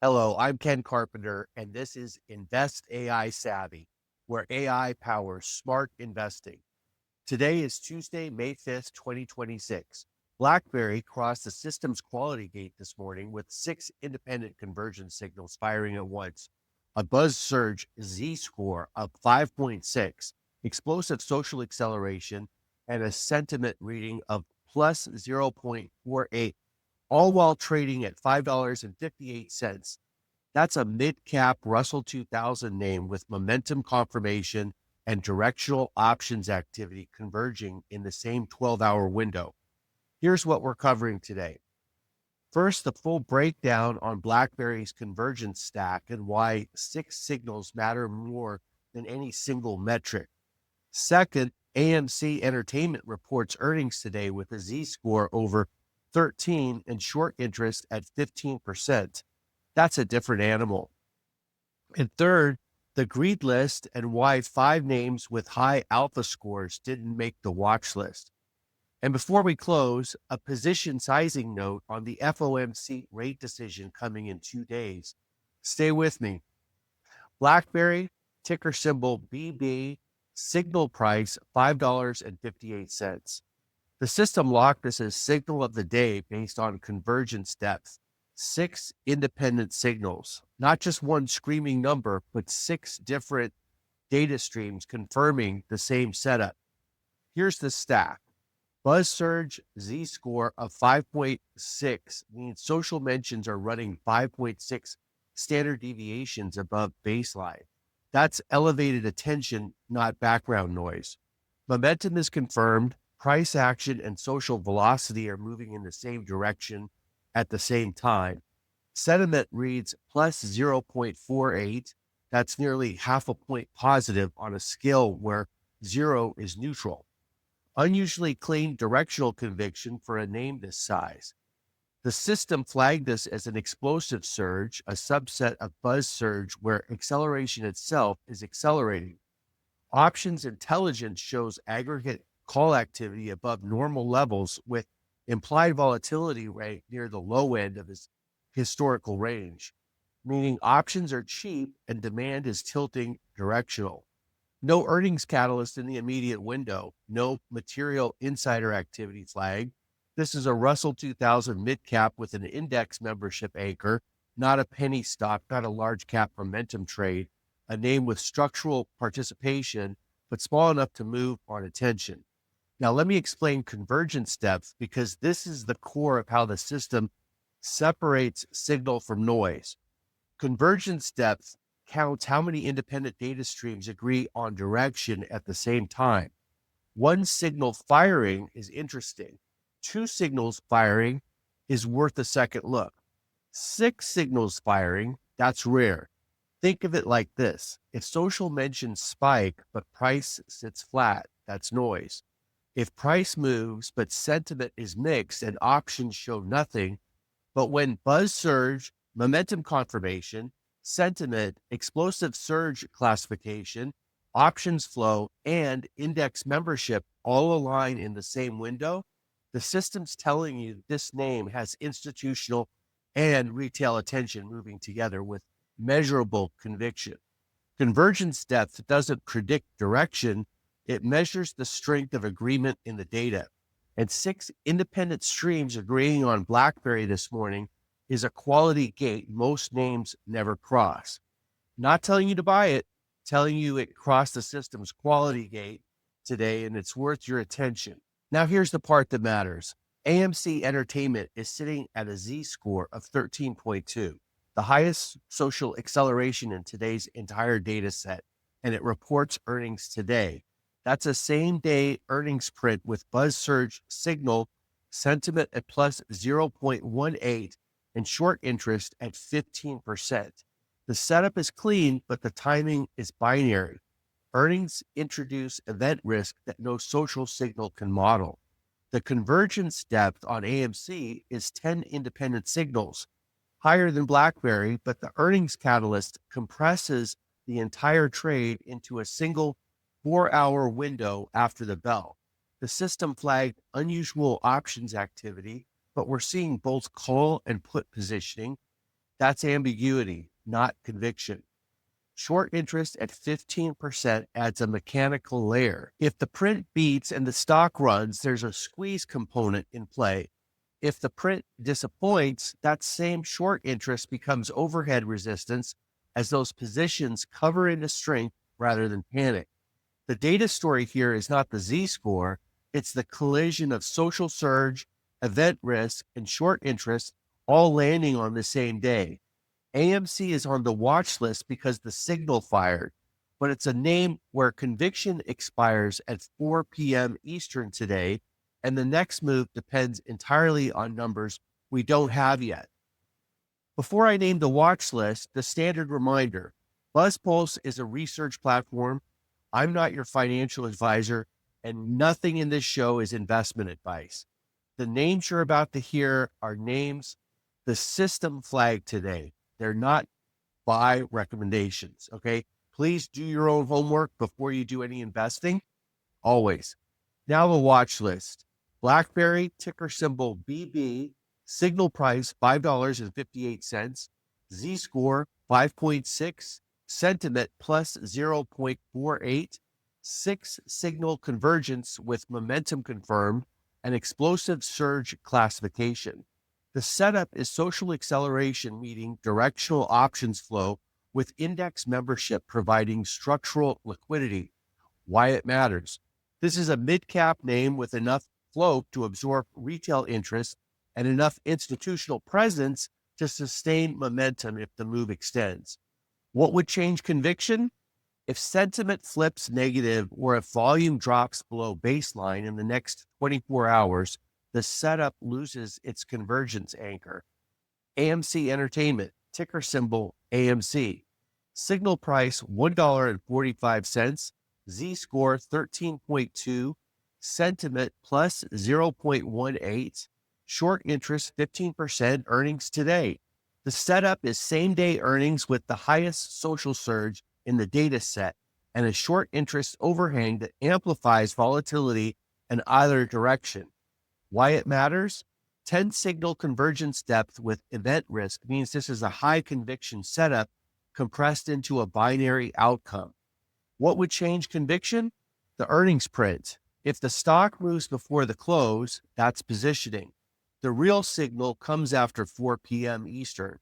Hello, I'm Ken Carpenter, and this is Invest AI Savvy, where AI powers smart investing. Today is Tuesday, May 5th, 2026. BlackBerry crossed the system's quality gate this morning with six independent convergence signals firing at once. A buzz surge Z score of 5.6, explosive social acceleration, and a sentiment reading of plus 0.48, all while trading at $5.58. That's a mid-cap Russell 2000 name with momentum confirmation and directional options activity converging in the same 12-hour window. Here's what we're covering today. First, the full breakdown on BlackBerry's convergence stack and why six signals matter more than any single metric. Second, AMC Entertainment reports earnings today with a Z-score over 13 and short interest at 15%. That's a different animal. And third, the greed list and why five names with high alpha scores didn't make the watch list. And before we close, a position sizing note on the FOMC rate decision coming in 2 days. Stay with me. BlackBerry, ticker symbol BB, signal price $5.58. The system locked this as signal of the day based on convergence depth. Six independent signals, not just one screaming number, but six different data streams confirming the same setup. Here's the stack. Buzz surge Z score of 5.6 means social mentions are running 5.6 standard deviations above baseline. That's elevated attention, not background noise. Momentum is confirmed. Price action and social velocity are moving in the same direction at the same time. Sentiment reads plus 0.48. That's nearly half a point positive on a scale where 0 is neutral. Unusually clean directional conviction for a name this size. The system flagged this as an explosive surge, a subset of buzz surge where acceleration itself is accelerating. Options intelligence shows aggregate call activity above normal levels with implied volatility rate near the low end of its historical range, meaning options are cheap and demand is tilting directional. No earnings catalyst in the immediate window, no material insider activity flag. This is a Russell 2000 mid cap with an index membership anchor, not a penny stock, not a large cap momentum trade, a name with structural participation, but small enough to move on attention. Now, let me explain convergence depth because this is the core of how the system separates signal from noise. Convergence depth counts how many independent data streams agree on direction at the same time. One signal firing is interesting. Two signals firing is worth a second look. Six signals firing, that's rare. Think of it like this. If social mentions spike, but price sits flat, that's noise. If price moves, but sentiment is mixed and options show nothing, but when buzz surge, momentum confirmation, sentiment, explosive surge classification, options flow, and index membership all align in the same window, the system's telling you this name has institutional and retail attention moving together with measurable conviction. Convergence depth doesn't predict direction, it measures the strength of agreement in the data. And six independent streams agreeing on BlackBerry this morning is a quality gate most names never cross. Not telling you to buy it, telling you it crossed the system's quality gate today and it's worth your attention. Now here's the part that matters. AMC Entertainment is sitting at a Z score of 13.2, the highest social acceleration in today's entire data set, and it reports earnings today. That's a same day earnings print with buzz surge signal, sentiment at plus 0.18, and short interest at 15%. The setup is clean, but the timing is binary. Earnings introduce event risk that no social signal can model. The convergence depth on AMC is 10 independent signals, higher than BlackBerry, but the earnings catalyst compresses the entire trade into a single 4-hour window after the bell. The system flagged unusual options activity, but we're seeing both call and put positioning. That's ambiguity, not conviction. Short interest at 15% adds a mechanical layer. If the print beats and the stock runs, there's a squeeze component in play. If the print disappoints, that same short interest becomes overhead resistance as those positions cover into strength rather than panic. The data story here is not the Z-score, it's the collision of social surge, event risk, and short interest all landing on the same day. AMC is on the watch list because the signal fired, but it's a name where conviction expires at 4 p.m. Eastern today, and the next move depends entirely on numbers we don't have yet. Before I name the watch list, the standard reminder: BuzzPulse is a research platform. I'm not your financial advisor, and nothing in this show is investment advice. The names you're about to hear are names the system flagged today. They're not buy recommendations, okay? Please do your own homework before you do any investing, always. Now the watch list. BlackBerry, ticker symbol BB, signal price $5.58, Z-score 5.6, sentiment plus 0.48, 6 signal convergence with momentum confirmed, and explosive surge classification. The setup is social acceleration meeting directional options flow with index membership providing structural liquidity. Why it matters. This is a mid-cap name with enough float to absorb retail interest and enough institutional presence to sustain momentum if the move extends. What would change conviction? If sentiment flips negative or if volume drops below baseline in the next 24 hours, the setup loses its convergence anchor. AMC Entertainment, ticker symbol AMC, signal price $1.45, Z-score 13.2, sentiment plus 0.18, short interest 15%, earnings today. The setup is same-day earnings with the highest social surge in the data set and a short interest overhang that amplifies volatility in either direction. Why it matters? 10 signal convergence depth with event risk means this is a high conviction setup compressed into a binary outcome. What would change conviction? The earnings print. If the stock moves before the close, that's positioning. The real signal comes after 4 p.m. Eastern.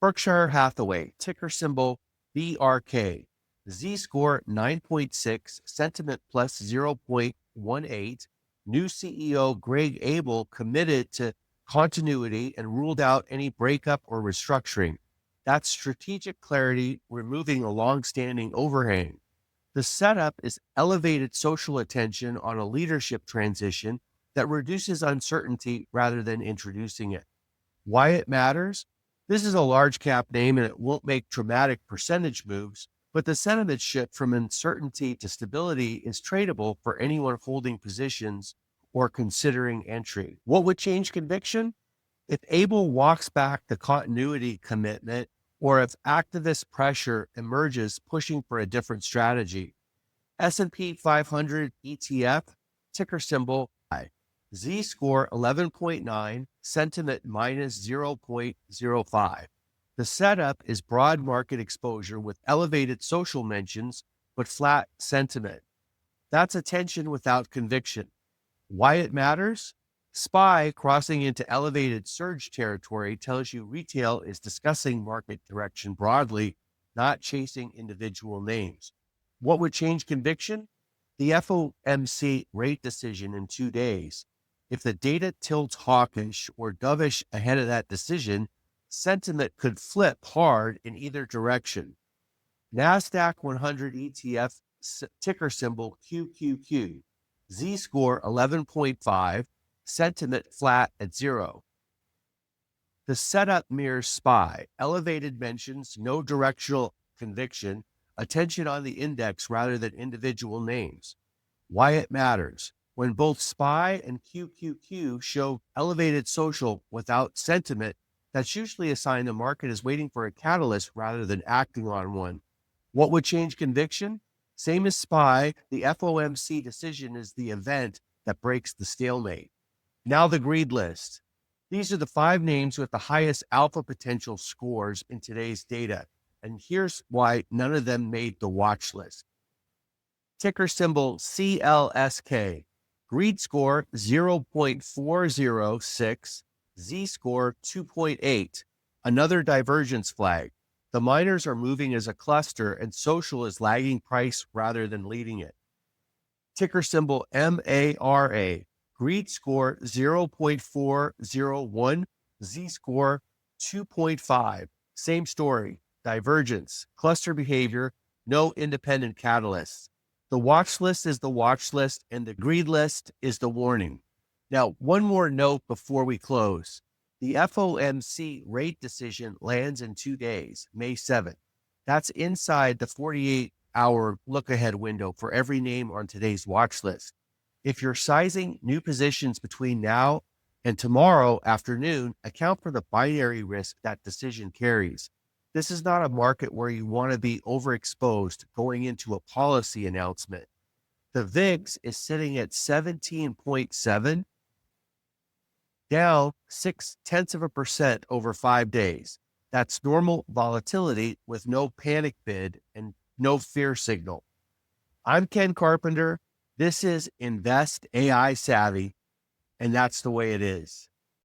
Berkshire Hathaway, ticker symbol BRK, Z-score 9.6, sentiment plus 0.18, new CEO Greg Abel committed to continuity and ruled out any breakup or restructuring. That's strategic clarity, removing a long-standing overhang. The setup is elevated social attention on a leadership transition that reduces uncertainty rather than introducing it. Why it matters? This is a large cap name and it won't make dramatic percentage moves, but the sentiment shift from uncertainty to stability is tradable for anyone holding positions or considering entry. What would change conviction? If Abel walks back the continuity commitment or if activist pressure emerges pushing for a different strategy. S&P 500 ETF, ticker symbol I. Z-score 11.9, sentiment minus 0.05. The setup is broad market exposure with elevated social mentions, but flat sentiment. That's attention without conviction. Why it matters? SPY crossing into elevated surge territory tells you retail is discussing market direction broadly, not chasing individual names. What would change conviction? The FOMC rate decision in 2 days. If the data tilts hawkish or dovish ahead of that decision, sentiment could flip hard in either direction. NASDAQ 100 ETF, ticker symbol QQQ, Z-score 11.5, sentiment flat at 0. The setup mirrors SPY, elevated mentions, no directional conviction, attention on the index rather than individual names. Why it matters. When both SPY and QQQ show elevated social without sentiment, that's usually a sign the market is waiting for a catalyst rather than acting on one. What would change conviction? Same as SPY, the FOMC decision is the event that breaks the stalemate. Now the greed list. These are the 5 names with the highest alpha potential scores in today's data. And here's why none of them made the watch list. Ticker symbol CLSK. Greed score 0.406. Z score 2.8. Another divergence flag. The miners are moving as a cluster and social is lagging price rather than leading it. Ticker symbol MARA. Greed score 0.401. Z score 2.5. Same story. Divergence. Cluster behavior. No independent catalysts. The watch list is the watch list and the greed list is the warning. Now, one more note before we close. The FOMC rate decision lands in 2 days, May 7th. That's inside the 48-hour look-ahead window for every name on today's watch list. If you're sizing new positions between now and tomorrow afternoon, account for the binary risk that decision carries. This is not a market where you want to be overexposed going into a policy announcement. The VIX is sitting at 17.7, down 0.6% over 5 days. That's normal volatility with no panic bid and no fear signal. I'm Ken Carpenter. This is Invest AI Savvy, and that's the way it is.